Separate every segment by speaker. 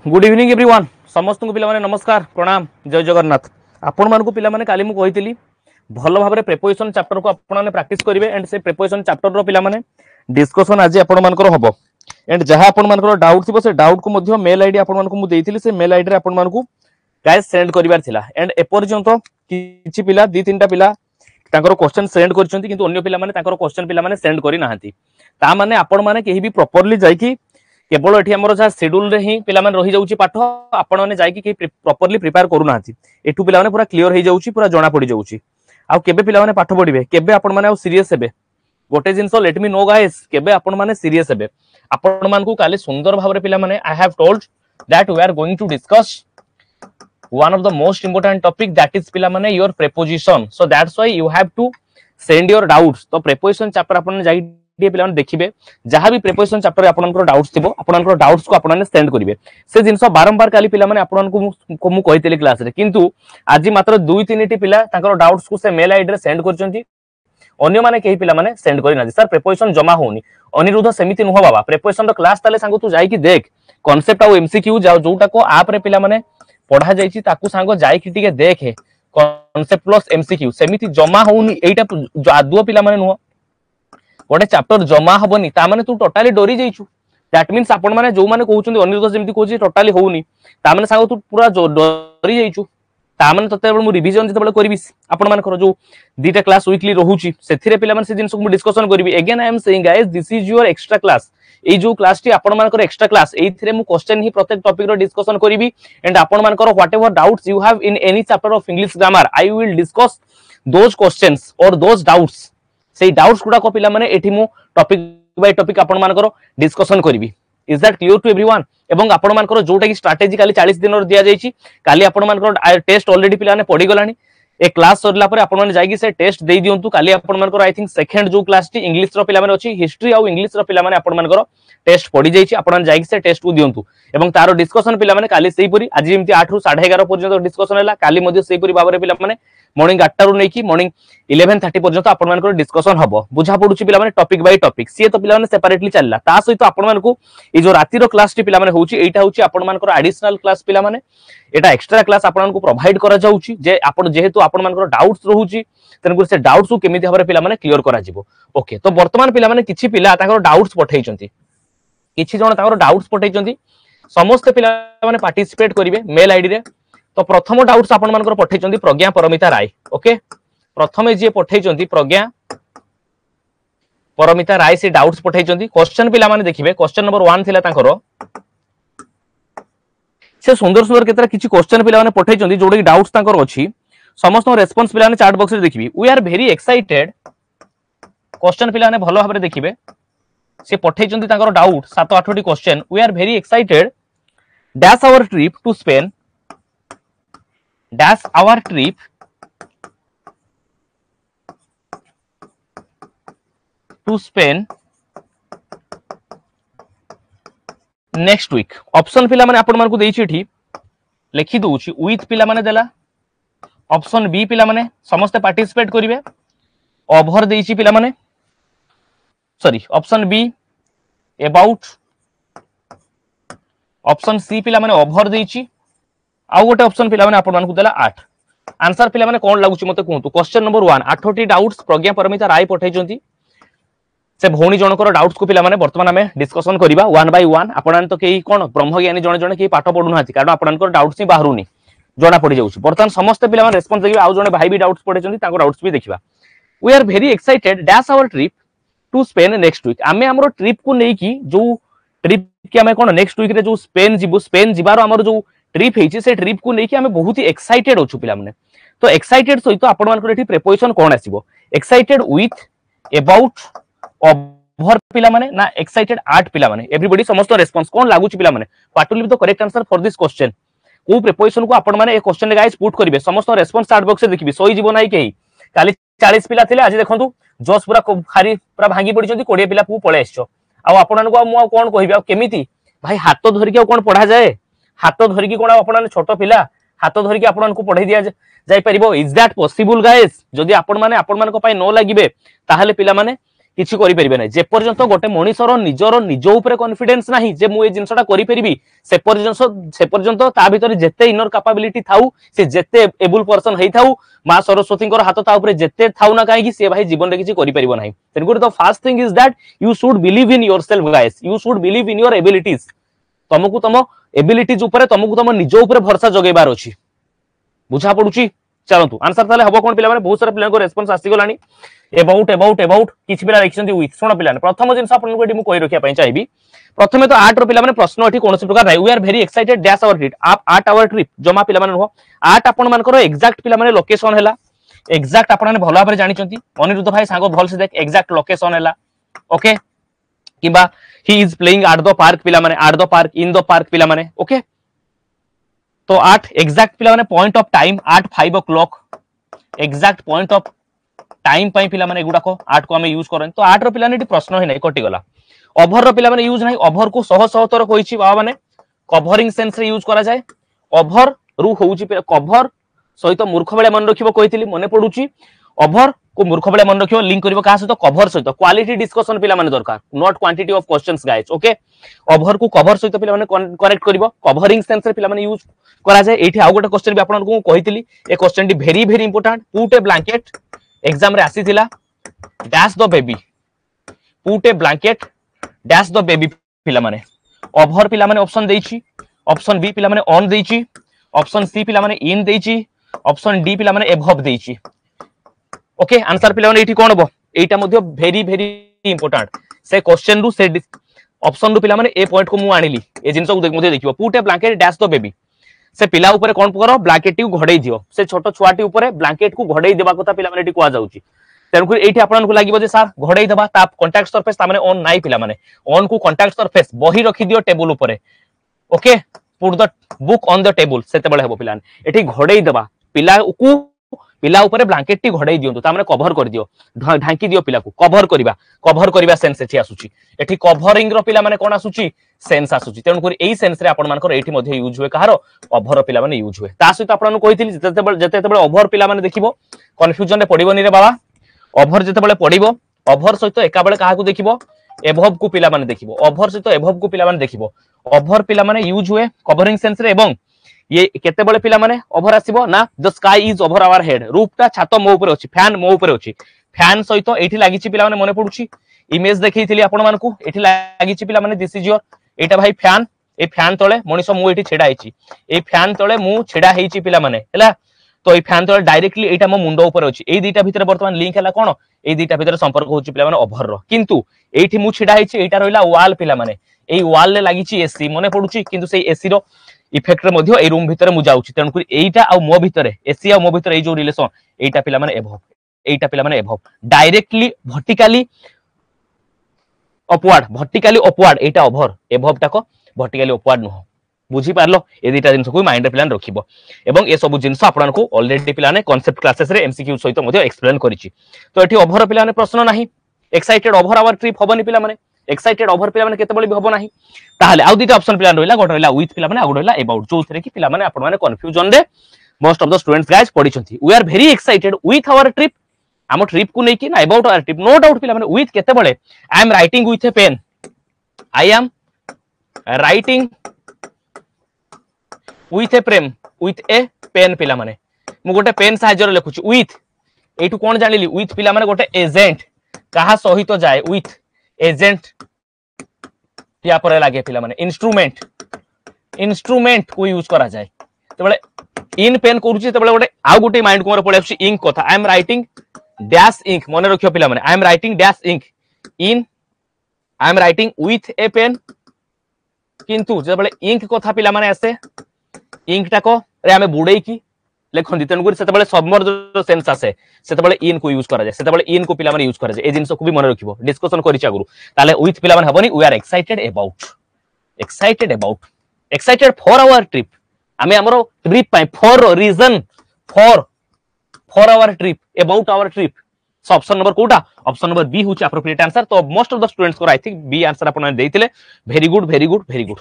Speaker 1: good evening everyone समस्त को पिला नमस्कार प्रणाम जय जगन्नाथ आपण मानकु पिला माने काली मु कहितली भल भाबरे प्रिपरेशन चैप्टर को आपण माने प्रैक्टिस करिवे एंड से प्रिपरेशन चैप्टर रो पिला माने डिस्कशन आज आपण मानकर हबो एंड जहां आपण मानकर डाउट थिबो से डाउट को मध्य मेल आईडी आपण मानकु मु देइथिली से मेल आईडी रे आपण मानकु गाइस सेंड करिवार थिला एंड ए पर्यंत किछि पिला दी तीनटा पिला तांकर क्वेश्चन सेंड करछंती किंतु अन्य पिला माने तांकर क्वेश्चन पिला माने सेंड करि नाहंती ता माने आपण माने केही भी प्रॉपर्ली जाई कि केवल एठी हमर जा शेड्यूल रे ही पिला माने रही जाउची पाठ आपण माने जाई कि प्रॉपर्ली प्रिपेयर करू नाहंती एठू पिला माने पूरा क्लियर हे जाउची पूरा जणा पड़ी जाउची आ केबे पिला माने पाठ पढिबे केबे आपण माने आ सीरियस हेबे गोटे जिंसो लेट मी नो गाइस केबे आपण माने सीरियस हेबे आपण मानकु काले सुंदर भाबरे पिला माने I have told that we are going to discuss one of the most important topic that is पिला माने your preposition so that's why you have to send your doubts तो preposition chapter आपण जाई पिला माने देखिबे जहां भी preposition chapter आपनकर डाउट्स थिबो आपनकर डाउट्स को आपण सेंड करिवे से जिंस बारंबार काली पिला माने आपनको मु कहितले क्लास रे किंतु आज मात्र 2-3 टी पिला ताकर डाउट्स को से मेल आईडी रे सेंड करचंती अन्य माने केही पिला माने सेंड करि ना सर preposition जमा होनी अनिरुद्ध समिति नुह बाबा preposition रो क्लास ताले सांगो तू जाई कि देख कांसेप्ट आ एमसीक्यू जाओ जोटा को आप रे पिला माने पढ़ा जाइछि ताकू सांगो जाई कि टिके देखे कांसेप्ट प्लस एमसीक्यू सेमिति जमा होनी एटा आदुओ पिला माने नुह गोटे चैप्टर जमा हबनी ता माने तू टोटली डोरी जाइछु दैट मींस आपण माने जो माने कहउछन्ती अनिरुद्ध जेमति कहउछि टोटली होउनी ता माने सांगो तू पूरा डोरी जाइछु ता माने तते मु रिवीजन जते बळे करबी आपण माने कर जो दीटा क्लास वीकली रहउछि सेथिरे पिला माने से जिंस को डिस्कशन करबी again I am saying guys this is your extra class ए जो क्लास टी आपण मानकर एक्स्ट्रा क्लास एथिरे मु क्वेश्चन ही प्रत्येक टॉपिक रो डिस्कशन करबी एंड आपण मानकर whatever doubts you have in any chapter of English grammar I will discuss those questions और दोज डाउट्स से डाउट्स गुडा को पिला माने एठी मु टॉपिक बाय टॉपिक आपण मानकर डिस्कशन करबी is that clear to everyone एवं आपण मानकर जोटा की स्ट्रेटजी काली 40 दिन रो दिया जाईची काली आपण मानकर टेस्ट ऑलरेडी पिला ने पढी गलानी ए क्लास सरला पर आपण माने जाईकी से टेस्ट देई दियंतु काली आपण मानकर आई थिंक सेकंड जो क्लास टी इंग्लिश रो पिला माने अछि हिस्ट्री आ इंग्लिश रो पिला माने आपण मानकर टेस्ट पढी जाईची आपण माने जाईकी से टेस्ट को दियंतु एवं तारो डिस्कशन पिला माने काली सेही परी आज जेमति 8 रु 11:30 पर्यंत डिस्कशन हैला काली मध्ये सेही परी बाबरे पिला माने मॉर्निंग 8 रु नेकी मॉर्निंग 11:30 पर्यंत आपण मानकर डिस्कशन हबो बुझा पडुची पिला माने टॉपिक बाय टॉपिक सी तो पिला माने सेपरेटली चलला ता सहित आपण मानकू ए जो राती रो क्लास टी पिला माने होउची एटा होउची आपण मानकर एडिशनल क्लास पिला माने एटा एक्स्ट्रा क्लास आपण मानकू प्रोवाइड करा जाउची जे आपण जेहेतु आपण मानकर डाउट्स रहउची तनकुर से डाउट्स को केमिति हबरे पिला माने क्लियर करा जिवो ओके तो वर्तमान पिला माने किछि पिला ताकर डाउट्स पठैचंती किछि जण ताकर डाउट्स पठैचंती समस्त पिला माने पार्टिसिपेट करिवे मेल आईडी रे तो प्रथम डाउट्स आपण मानकर पठैचंती प्रज्ञा परमिता राय ओके प्रथमे जे पठैचंती प्रज्ञा परमिता राय से डाउट्स पठैचंती क्वेश्चन पिला माने देखिबे क्वेश्चन नंबर 1 थिला ताकर से सुंदर सुंदर केतरा किछि क्वेश्चन पिला माने पठैचंती जोडे की डाउट्स ताकर अछि समस्त रेस्पोंस पिला माने चैट बॉक्स रे देखिबी we are very excited question पिला माने भलो भाबरे देखिबे से पठैचंती ताकर डाउट 7-8 टी question we are very excited dash our trip to Spain dash our trip to Spain next week option पिला माने आपण मानकु देइछि एठी लिखि दोउछि विथ पिला माने देला ऑप्शन बी पिला माने समस्त पार्टिसिपेट करिवे ओवर देइछि पिला माने sorry option B about option C पिला माने ओवर देइछि आउ गोटे ऑप्शन पिला माने आपण मानकु देला 8 आंसर पिला माने कोन लागुची मते कहंतु क्वेश्चन नंबर 1 8टी डाउट्स प्रज्ञा परमिता राय पठैचंती से भौणी जनकर डाउट्स को पिला माने वर्तमान हमें डिस्कशन करिबा 1 बाय 1 आपण तो केही कोन ब्रह्मज्ञानी जणे जणे केही पाठ पढु नाथि कारण आपणकर डाउट्स ही बाहरुनी जणा पड़ी जाउची वर्तमान समस्त पिला माने रेस्पोंस देबा आउ जणे भाई भी डाउट्स पढैचंती ताको डाउट्स भी देखिबा we are very excited dash our trip to Spain next week आमे हमरो ट्रिप को नै की जो ट्रिप के हमें कोन नेक्स्ट वीक रे जो स्पेन जिबो स्पेन जिबारो हमरो जो ट्रिप हेछि से ट्रिप को लेके हमें बहुत ही एक्साइटेड होछु पिला माने तो एक्साइटेड सहित आपण मानकर एठी प्रिपरेशन कोन आसीबो एक्साइटेड विथ अबाउट ओवर पिला माने ना एक्साइटेड आर्ट पिला माने एवरीबॉडी समस्त रेस्पोंस कोन लागुची पिला माने what will be the correct answer for this question को प्रिपरेशन को आपण माने ए क्वेश्चन रे गाइस पुट करिवे समस्त रेस्पोंस चैट बॉक्स रे देखिबी सोई जीवो नाही केही काली 40 पिला थिले आज देखंतु जोस पूरा खारी पूरा भांगी पडिचंती 20 पिला पु पळे आछो आ आपण को मु कोन कहिबी आ केमिति भाई हाथ धरि के कोन पढा जाए हाथ धरिकी कोन आपण छोट पिला हाथ धरिकी आपण को पढाई दिया जाई परिबो इज दैट पॉसिबल गाइस जदी आपण माने आपण मान को पाई न लागिबे ताहाले पिला माने किछि करि परिबे नै जे पर्यंत गोटे मनीषर निज ऊपर कॉन्फिडेंस नाही जे मु ए जिंसटा करि परिबी से पर्यंत ता भीतर जेते इनर कैपेबिलिटी थाउ से जेते एबल पर्सन हेई थाउ मां सरस्वती हाथ ता ऊपर जेते थाउ ना काहे कि से भाई जीवन रे किछि करि परिबो नाही तेनकुर the first thing is that you should believe in yourself guys you should believe in your abilities तुमको तुम एबिलिटीज ऊपर तुमको तुम निज ऊपर भरोसा जगेबार अछि बुझा पडुची चलंतु आंसर ताले हबो कोन पिला माने बहुत सारा पिला को रेस्पोंस आसी गलानी अबाउट किछि पिला लिखछन्ती विथ सुन पिला प्रथम जिंस आपन को एडी मु कहि रखिया पई चाहिबी प्रथमे तो 8 रो पिला माने प्रश्न एठी कोनोसी प्रकार नै we are very excited dash our trip आप 8 आवर ट्रिप जमा पिला माने हो 8 आपन मानकर एग्जैक्ट पिला माने लोकेशन हैला एग्जैक्ट आपन माने भलो भाबरे जानि चंती अनिरुद्ध भाई सांगो भल से देख एग्जैक्ट लोकेशन हैला ओके किबा he is playing at the park पिला माने at the park in the park पिला माने ओके तो 8 एग्जैक्ट पिला माने point of time 8:05 o'clock exact point of time पई पिला माने एगुडा को 8 को हमें यूज करन तो 8 रो पिला ने प्रश्न ही नै कटि गला ओभर रो पिला माने यूज नै ओभर को सह सह तर कहिछि बाबा माने कवरिंग सेंस रे यूज करा जाय ओभर रु होउछि कवर सहित मूर्ख बेले मन रखिबो कहितली मने पडुछि ओभर को मूर्ख बेले मन रखिबो लिंक करिवो का सहित कवर सहित क्वालिटी डिस्कशन पिला माने दरकार not quantity of questions guys okay over को कवर सहित पिला माने करेक्ट करिवो कवरिंग सेंस रे पिला माने यूज करा जाय एठी आ गोटे क्वेश्चन भी आपन को कहितली ए question D very very important put a blanket exam रे आसी थिला dash the baby put a blanket dash the baby पिला माने ओभर पिला माने ऑप्शन देइछि ऑप्शन बी पिला माने ऑन देइछि ऑप्शन सी पिला माने इन देइछि ऑप्शन डी पिला माने एभव देइछि ओके आंसर पिला माने एठी कोन हबो एटा मध्ये वेरी वेरी इंपोर्टेंट से क्वेश्चन रु से ऑप्शन रु पिला माने ए पॉइंट को मु आनिली ए जिंस को मध्ये देखिबो put a blanket dash the baby से पिला ऊपर कोन करो ब्लैंकेट टी घोड़ै दियो से छोटो छुआटी ऊपर ब्लैंकेट को घोड़ै देबा कथा पिला माने एठी कोआ जाउची तेनकु एठी आपन को लागिबो जे सर घोड़ै देबा ता कांटेक्ट सरफेस ता माने ऑन नाइ पिला माने ऑन को कांटेक्ट सरफेस बही रखि दियो टेबल ऊपर okay put the book on the table सेते बळे हबो पिला एठी घोड़ै देबा पिला ऊपर ब्लैंकेट टी घोड़ै दियंतु ता माने कवर कर दियो ढांकी दियो पिला को कवर करबा सेंस एठी आसुची एठी कवरिंग रो पिला माने कोन आसुची सेंस आसुची तेन कर एई सेंस रे आपन मानकर एठी मध्ये यूज हुए कहारो ओभर पिला माने यूज हुए ता सहित आपन कहितली जते बळे ओभर पिला माने देखिबो कंफ्यूजन रे पडिबोनी रे बाबा ओभर जते बळे पडिबो ओभर सहित एका बळे काहा को देखिबो एभव को पिला माने देखिबो ओभर सहित एभव को पिला माने देखिबो ओभर पिला माने यूज हुए कवरिंग सेंस रे एवं ये केते बळे पिला माने ओभर आसीबो ना the sky is over our head रूपटा छातो मो ऊपर अछि फैन मो ऊपर अछि फैन सहित एठी लागिछि पिला माने मने पडुछि इमेज देखैथिली आपन मानकू एठी लागिछि पिला माने दिस इज योर एटा भाई फैन ए फैन तळे मनिष मु एठी छेडा आइछि ए फैन तळे मु छेडा हेइछि पिला माने हैला तो ए फैन तळे डायरेक्टली एटा मो मुंडो ऊपर अछि ए दीटा भितर वर्तमान लिंक हैला कोन ए दीटा भितर संपर्क होछि पिला माने ओभर रो किंतु एठी मु छेडा हेइछि एटा रहिला वॉल पिला माने ए वॉल ले लागिछि एसी मने पडुछि किंतु सेई एसी रो इफेक्ट रे मध्ये ए रूम भितर मु जाउछि तेनकु एटा आ मो भितर एसी आ मो भितर ए जो रिलेशन एटा पिला माने एभव डायरेक्टली वर्टिकली अपवर्ड एटा ओभर एभव टाको वर्टिकली अपवर्ड नो बुझी पारलो ए दिटा जिंस को माइंड रे प्लान रखिबो एवं ए सब जिंस आपन को ऑलरेडी प्लान कांसेप्ट क्लासेस रे एमसीक्यू सहित मध्ये एक्सप्लेन करिछि तो एठी ओभर प्लान प्रश्न नाही एक्साइटेड ओभर आवर ट्रिप होबनी पिला माने एक्साइटेड ओभर पिला माने केते बळी होबो नाही ताहाले आउ दिटा ऑप्शन प्लान रहिला गोट रहिला विथ पिला माने आउ रहिला अबाउट जो थरे कि पिला माने आपन माने कंफ्यूजन रे most of the students guys पढिछंती we are very excited with our trip आम ट्रिप को लेकिन about our trip no doubt पिला माने विथ केते बळे I am writing with a pen I am writing with a pen पिला माने मु गोटे पेन सहायता रे लिखुची विथ एठु कोन जानिली विथ पिला माने गोटे एजेंट कहा सहित जाए विथ एजेंट या पर लागे पिला माने इंस्ट्रूमेंट को यूज करा जाए तबले इन पेन करूची तबले गोटे आ गोटे माइंड को मोर पळे आछी इंक कथा I am writing dash ink मन रखियो पिला माने I am writing dash ink in I am writing with a pen किंतु जबले इंक कथा पिला माने आसे इंक टाको रे हमें बुडई की लेखन तेणुक से सबमर्ज सेंस आसे से इन को यूज करा जाए से इन को पिला माने यूज करा जाए ए जिंस को भी मन रखिबो डिस्कशन करिछि आगुरु ताले विथ पिला माने हबनी we are excited excited for our trip आमे हमरो ट्रिप पाए for reason for our trip about our trip so option number कोटा ऑप्शन नंबर बी होची एप्रोप्रिएट आंसर तो मोस्ट ऑफ द स्टूडेंट्स को आई थिंक बी आंसर अपन देइतिले very good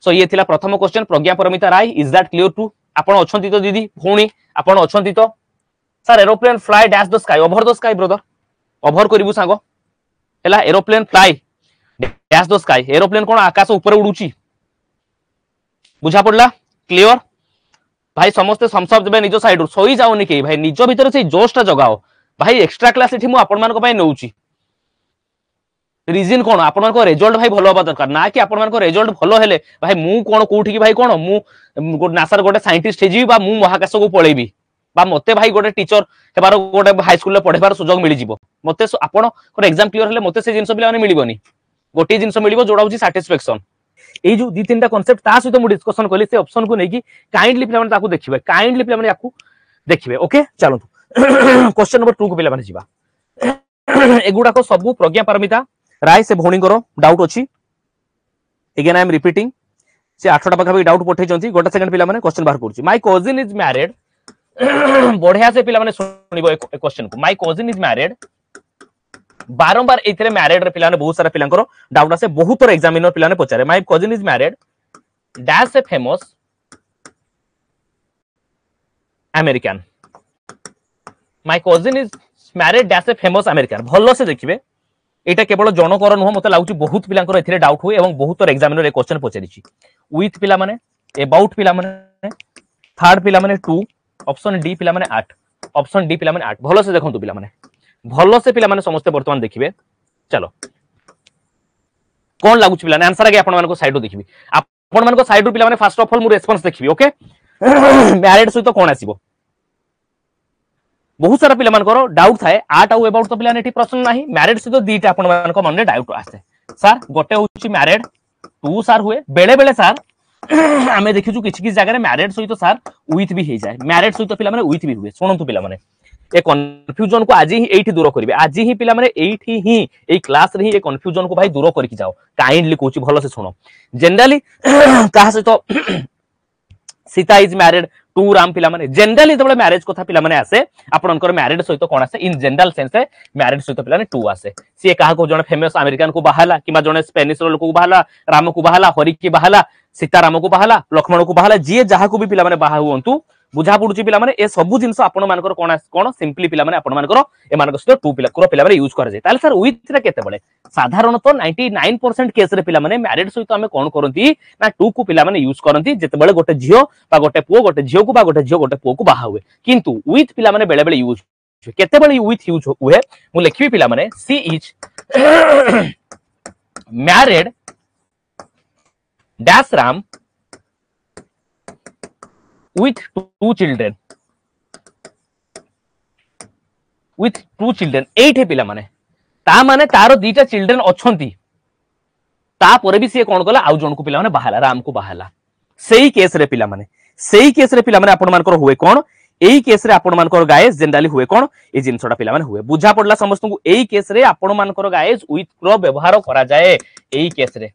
Speaker 1: so ये थिला प्रथम क्वेश्चन Pragya Paramita Ray is that clear to आपण अछंती तो दीदी भौणी आपण अछंती तो sir aeroplane fly dash the sky over the sky brother over करिवु सांगो हैला aeroplane fly dash the sky aeroplane कोन आकाश ऊपर उडुची बुझा पड़ला क्लियर भाई समस्त समसब देबे निज साइड सोई जाओनी के भाई निज भीतर से जोशटा जगाओ भाई एक्स्ट्रा क्लास एठी मु आपण मान को भाई नउची रीजन कोन आपण मान को रिजल्ट भाई भलो होबा दरकार ना कि आपण मान को रिजल्ट भलो हेले भाई मु कोन कोठी की भाई कोन मु नासार गोटे साइंटिस्ट हेजी बा मु महाकाश को पळेबी बा मते भाई गोटे टीचर हेबार गोटे हाई स्कूल में पढ़ेबार सुजोग मिल जिवो मते आपण को एग्जाम क्लियर हेले मते से जिंस पिला माने मिलिबोनी गोटे जिंस मिलिबो जोडा होची सैटिस्फैक्शन ए जो दी तीनटा कांसेप्ट ता सहित मु डिस्कशन करली से ऑप्शन को नेकी काइंडली पिला माने ताकू देखिबे काइंडली पिला माने याकू देखिबे ओके चलो क्वेश्चन नंबर 2 को पिला माने जिबा एगुडा को सब प्रज्ञा पारमिता राय से भौणी करो डाउट अछि अगेन आई एम रिपीटिंग से 8टा पाखा भी डाउट पठै चंती गोटा सेकंड पिला माने क्वेश्चन बाहर करछि माय कजिन इज मैरिड बढ़िया से पिला माने सुनिबो क्वेश्चन को माय कजिन इज मैरिड बारंबार एथिरे मैरिड रे पिला ने बहुत सारा पिलांकर डाउट आसे बहुत एग्जामिनर पिला ने पचारे my cousin is married dash a famous American my cousin is married dash a famous American भलो से देखिबे एटा केवल जनकर नुह मते लागुची बहुत पिलांकर एथिरे डाउट हुए एवं बहुत एग्जामिनर ए क्वेश्चन पचारिची विथ पिला माने अबाउट पिला माने थर्ड पिला माने 2 ऑप्शन डी पिला माने 8 ऑप्शन डी पिला माने 8 भलो से देखंतु पिला माने भलो से पिला माने समस्त वर्तमान देखिबे चलो कोन लागुची पिला ने आंसर आगे आपण मान को साइड देखिबी आपण मान को साइड पिला माने फर्स्ट ऑफ ऑल मु रेस्पॉन्स देखिबी ओके मैरिड सहित कोन आसीबो बहुत सारा पिला मान को डाउट थाए 8 आउ अबाउट तो पिला नेठी प्रश्न नाही मैरिड सहित दीटा आपण मान को मन रे डाउट आसे सर गोटे होची मैरिड 2 सर हुए बेले बेले सर आमे देखिछु किछि किछि जगह रे मैरिड सहित सर विथ भी हे जाय मैरिड सहित पिला माने विथ भी हुए सुनंतु पिला माने ए कंफ्यूजन को आज ही एठी दूर करिवे आज ही पिला माने एठी ही ए क्लास रे ही ए कंफ्यूजन को भाई दूर करके जाओ काइंडली कोची भलो से सुनो जनरली कहा से तो Sita is married to Ram पिला माने जनरली जब मैरिज कथा पिला माने आसे आपनकर मैरिड सहित कोन आसे इन जनरल सेंस है मैरिड सहित पिला ने 2 आसे सी कहा को जने फेमस अमेरिकन को बहाला किमा जने स्पेनिश लोक को बहाला राम को बहाला हरि की बहाला सीता राम को बहाला लक्ष्मण को बहाला जे जहा को भी पिला माने बाहा हुंतु बुझा पड़ुची पिला माने ए सब जिंस आपण मानकर कोन कोन सिंपली पिला माने आपण मानकर ए मानकर सहित 2 पिला को पिला माने यूज कर जाय ताले सर विथ रे केते बळे साधारणतः 99% केस रे पिला माने मैरिड सहित हमें कोन करंती ना 2 को पिला माने यूज करंती जते बळे गोटे झियो बा गोटे पुओ गोटे झियो को बा गोटे झियो गोटे पुओ को बाहा हुए किंतु विथ पिला माने बेले बेले यूज केते बळे विथ यूज हुए मु लिखबी पिला माने she is married dash Ram with 2 children with 2 children 8 है पिला माने ता माने तारो दीटा चिल्ड्रन अछंती ता परे भी से कोन गला आउ जन को पिला माने बहाला राम को बहाला सेही केस रे पिला माने आपण मानकर हुए कोन एही केस रे आपण मानकर गाइस जनरली हुए कोन ए जिंसोडा पिला माने हुए बुझा पड़ला समस्त को एही केस रे आपण मानकर गाइस विथ रो व्यवहार करा जाए एही केस रे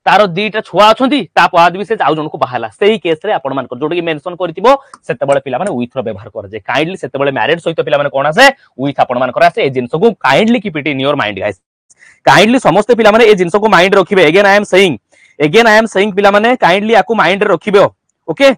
Speaker 1: तारो दीटा छुआ अछंती ता बाद भी से आउ जन को बहाला सेही केस रे आपण मानकर जोडी की मेंशन करतिबो सेते बळे पिला माने विथ रो व्यवहार कर जे काइंडली सेते बळे मैरिड सहित पिला माने कोन आसे विथ आपण मानकर आसे ए जिंस को kindly keep it in your mind guys kindly समस्त पिला माने ए जिंस को माइंड रखिबे अगेन आई एम सेइंग पिला माने काइंडली आकु माइंड रे रखिबे ओके